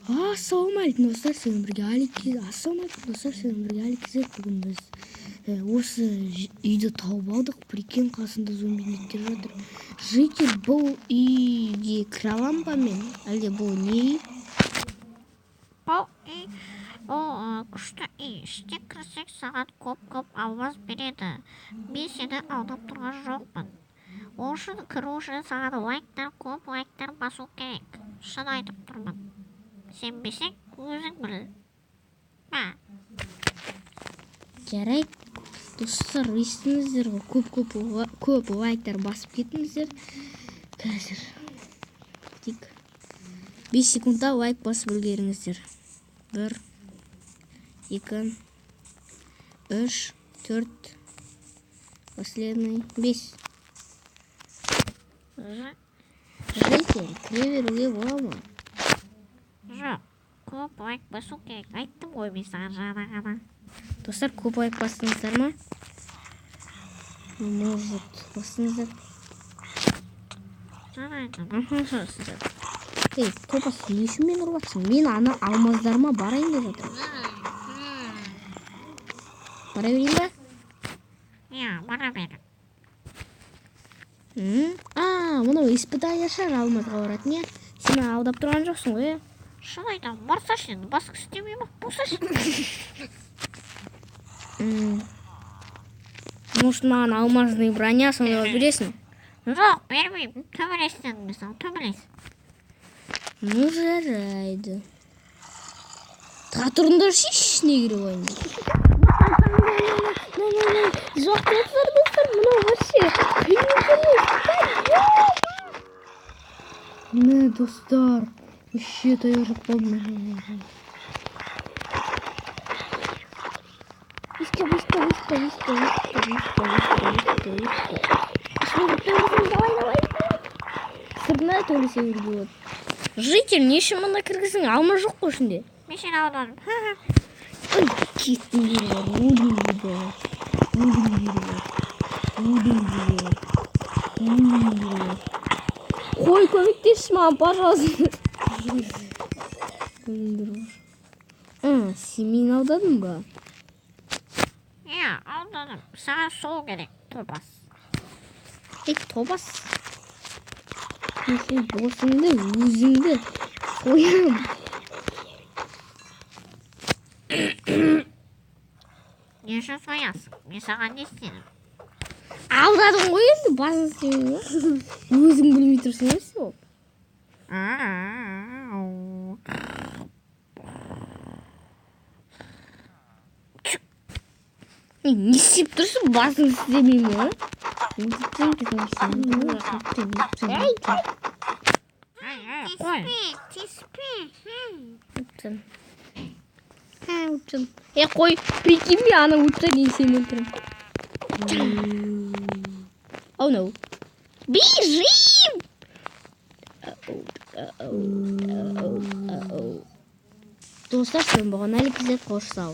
Ассалаумағалейкум достар, сізбен бірге бүгін біз осы үйді тауып алдық. Прикинь, қасында зомбиліктер жатыр. Житель, бұл үйге кіре аламын ба мен? Әлде бұл не үй? Бұл үй, ол күшті үй. Іште кірсек саған көп алмаз береді. Мен сені алдап тұрған жоқпын. Ол үшін кіру үшін саған көп лайктар басу керек. Шын айтып тұрмын. Сенбесең, өзің біл. Жарайды. Достар, естіңіздер ғой, көп лайктар басып кетіңіздер. Қазір. Тек 5 секундта лайк басып үлгеріңіздер. 1, 2, 3, 4, последний 5. Житель, кіре беруге бола ма? Жоқ, көп лайк басу керек. Айттым ғой мен саған жаңа ғана. Достар, көп лайк бастыңыздар ма? Может, бастыңыздар. Жарайды. Ей, топас, не үшін мен ұрып жатсың? Мен ана алмаздарыма барайын деп жатырмын. Бара берейін ба? Иә, бара бер. Мынау испытание шығар алмазға баратын, иә? Сен мені алдап тұрған жоқсың ғой, иә? Шын айтамын, барсашы енді, басқа істемей ма? Болсашы. Может, маған алмазный броня сондай бересің? Жоқ, бермеймін. Төбелестің мысалы, төбелес. Ну, жарайды. Тұра тұрыңдаршы, ішіне кіріп ойын. Жоқ, достар, мынау вообще міне, достар, вообще таяқ жоқ болдым. Виска. Давай. Сыртына төлесе беруге болады. Житель, не үшін мұнда кіргіздің? Алма жоқ қой ішінде. Мен сені аударым. Кеттің бар. Қой, көмектесші маған, пожалуйста. Сен мені аудадың ба? Иә, аударым. Саған сол керек, тобас. Тобас. Сен босыңды, өзіңді қоям. Не үшін соясың? Мен саған не істедім? Алдадың ғой енді, басын істемей ме? Өзің білмей тұрсың емес ол. Не істеп тұрсың, басын істемей ме? Қой, прикинь, мен ана ұтқа дейін сені өлтірем. Oh no. Бежим! Достар, сен болған әлі бізде қош сау.